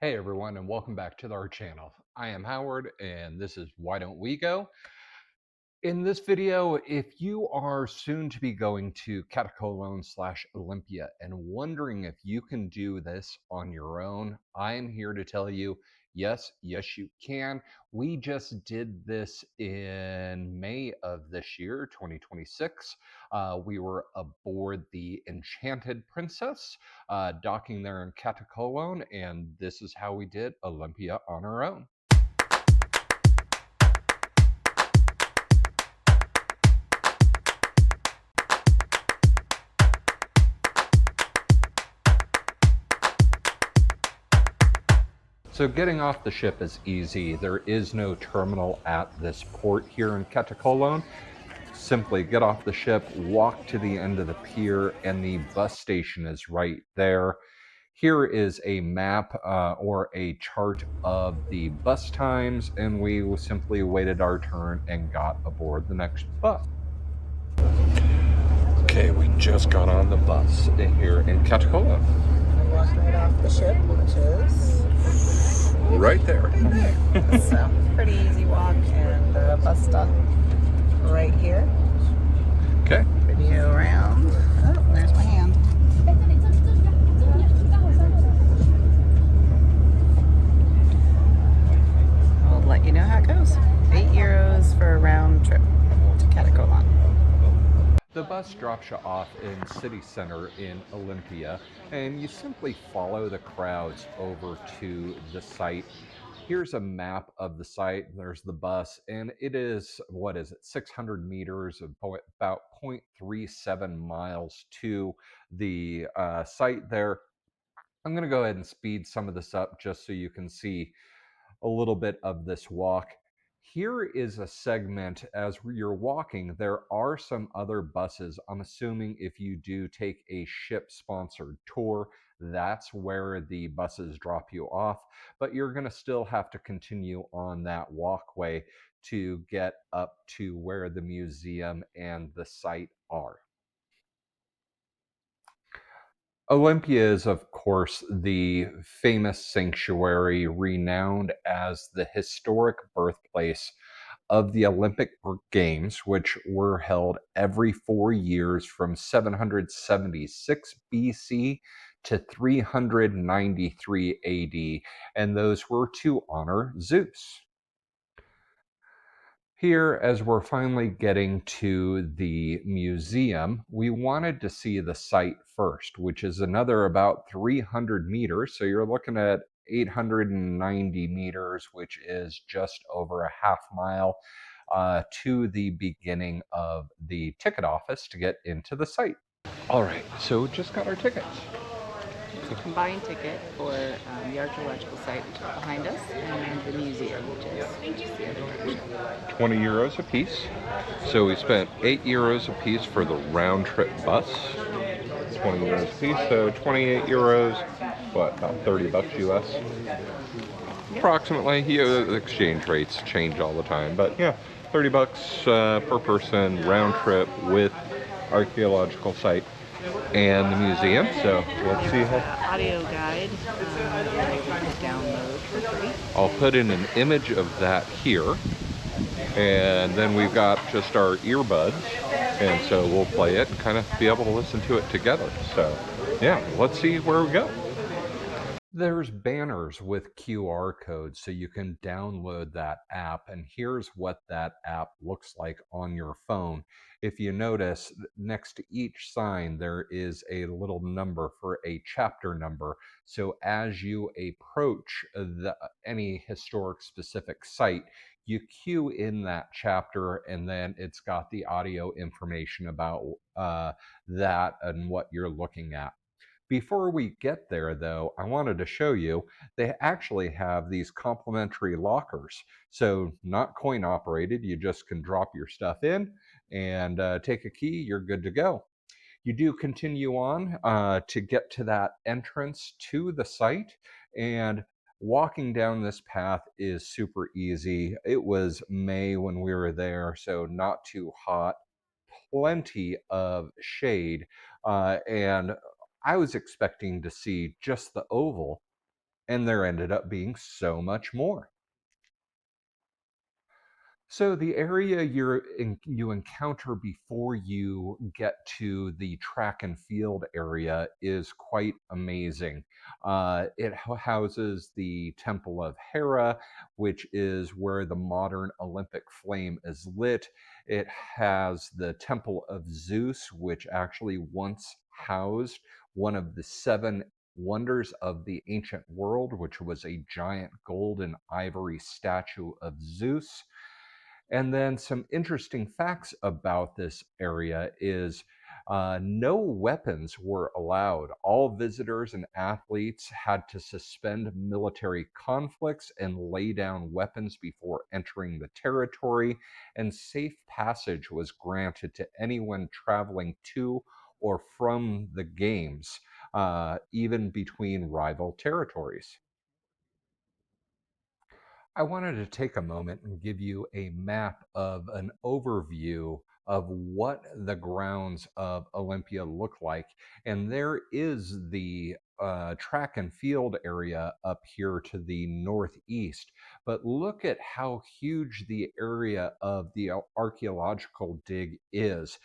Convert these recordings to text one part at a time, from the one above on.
Hey everyone, and welcome back to our channel. I am Howard, and this is Why Don't We Go? In this video, if you are soon to be going to Katakolon / Olympia and wondering if you can do this on your own, I am here to tell you, yes, you can. We just did this in May of this year, 2026. We were aboard the Enchanted Princess, docking there in Katakolon, and this is how we did Olympia on our own. So getting off the ship is easy. There is no terminal at this port here in Katakolon. Simply get off the ship, walk to the end of the pier, and the bus station is right there. Here is a map or a chart of the bus times, and we simply waited our turn and got aboard the next bus. Okay, we just got on the bus here in Katakolon. Walk right off the ship, which is right there. so pretty easy walk, and the bus stop right here. Okay. Video around. Oh, there's my hand. I'll let you know how it goes. €8 for a round trip to Katakolon. The bus drops you off in city center in Olympia, and you simply follow the crowds over to the site. Here's a map of the site. There's the bus, and it is, 600 meters, about 0.37 miles to the site there. I'm going to go ahead and speed some of this up just so you can see a little bit of this walk. Here is a segment as you're walking. There are some other buses. I'm assuming if you do take a ship sponsored tour, that's where the buses drop you off. But you're going to still have to continue on that walkway to get up to where the museum and the site are. Olympia is, of course, the famous sanctuary renowned as the historic birthplace of the Olympic Games, which were held every 4 years from 776 BC to 393 AD, and those were to honor Zeus. Here, as we're finally getting to the museum, we wanted to see the site first, which is another about 300 meters. So you're looking at 890 meters, which is just over a half mile to the beginning of the ticket office to get into the site. All right, so just got our tickets. It's a combined ticket for the Archaeological site, which is behind us, and the museum, which is the other direction. 20 euros a piece. So we spent 8 euros a piece for the round trip bus. 20 euros a piece, so 28 euros, about 30 bucks US? Approximately. The exchange rates change all the time, but yeah, 30 bucks per person, round trip with archaeological site and the museum. So let's see how. Audio guide that you can download for free. I'll put in an image of that here, and then we've got just our earbuds, and so we'll play it, kind of be able to listen to it together. So yeah, let's see where we go. There's banners with QR codes, so you can download that app, and here's what that app looks like on your phone. If you notice, next to each sign there is a little number for a chapter number. So as you approach any historic specific site, you cue in that chapter, and then it's got the audio information about that and what you're looking at. Before we get there, though, I wanted to show you, they actually have these complimentary lockers. So not coin operated, you just can drop your stuff in and take a key, you're good to go. You do continue on to get to that entrance to the site, and walking down this path is super easy. It was May when we were there, so not too hot, plenty of shade, and I was expecting to see just the oval, And there ended up being so much more. So the area you encounter before you get to the track and field area is quite amazing. It houses the Temple of Hera, which is where the modern Olympic flame is lit. It has the Temple of Zeus, which actually once housed one of the seven wonders of the ancient world, which was a giant gold and ivory statue of Zeus. And then some interesting facts about this area is no weapons were allowed. All visitors and athletes had to suspend military conflicts and lay down weapons before entering the territory, and safe passage was granted to anyone traveling to or from the games, even between rival territories. I wanted to take a moment and give you a map of an overview of what the grounds of Olympia look like. And there is the track and field area up here to the northeast. But look at how huge the area of the archaeological dig is.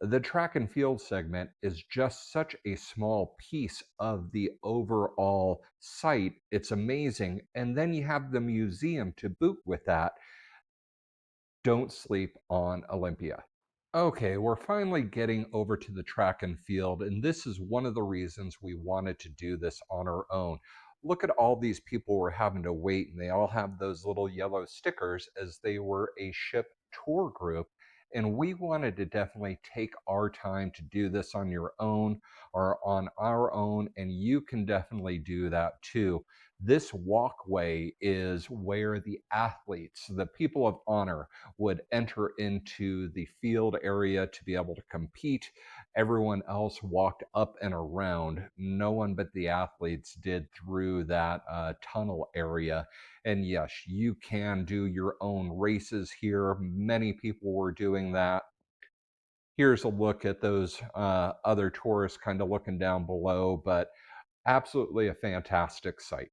The track and field segment is just such a small piece of the overall site. It's amazing. And then you have the museum to boot with that. Don't sleep on Olympia. Okay, we're finally getting over to the track and field, and this is one of the reasons we wanted to do this on our own. Look at all these people we're having to wait, and they all have those little yellow stickers as they were a ship tour group. And we wanted to definitely take our time to do this on your own or on our own, and you can definitely do that too. This walkway is where the athletes, the people of honor, would enter into the field area to be able to compete. Everyone else walked up and around. No one but the athletes did through that tunnel area. And yes, you can do your own races here. Many people were doing that. Here's a look at those other tourists kind of looking down below, but absolutely a fantastic site.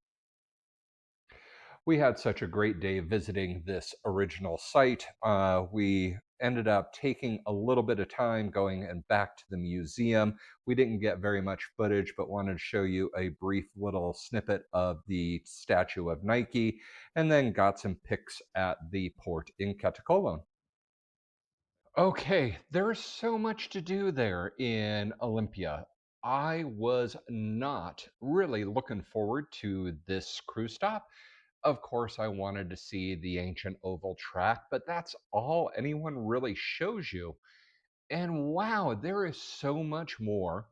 We had such a great day visiting this original site. We ended up taking a little bit of time going and back to the museum. We didn't get very much footage, but wanted to show you a brief little snippet of the statue of Nike, and then got some pics at the port in Katakolon. Okay, there's so much to do there in Olympia. I was not really looking forward to this cruise stop. Of course, I wanted to see the ancient oval track, but that's all anyone really shows you. And wow, there is so much more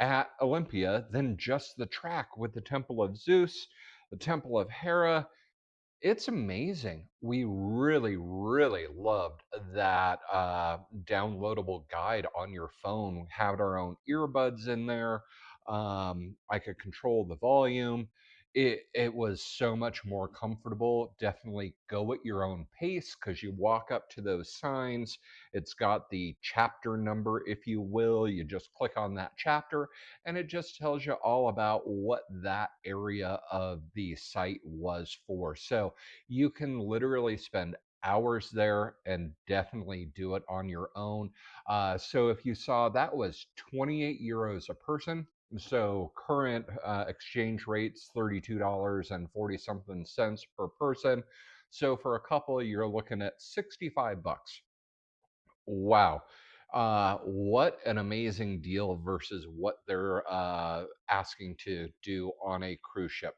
at Olympia than just the track with the Temple of Zeus, the Temple of Hera. It's amazing. We really, really loved that downloadable guide on your phone. We had our own earbuds in there. I could control the volume. It was so much more comfortable. Definitely go at your own pace because you walk up to those signs. It's got the chapter number, if you will. You just click on that chapter, and it just tells you all about what that area of the site was for. So you can literally spend hours there and definitely do it on your own. So if you saw, that was 28 euros a person. So current exchange rates, $32 and 40 something cents per person. So for a couple, you're looking at 65 bucks. Wow. What an amazing deal versus what they're asking to do on a cruise ship.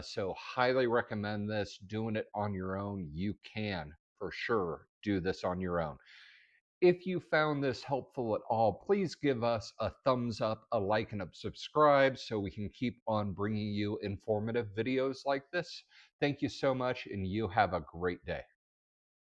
So, highly recommend this. Doing it on your own, you can for sure do this on your own. If you found this helpful at all, please give us a thumbs up, a like, and a subscribe so we can keep on bringing you informative videos like this. Thank you so much, and you have a great day.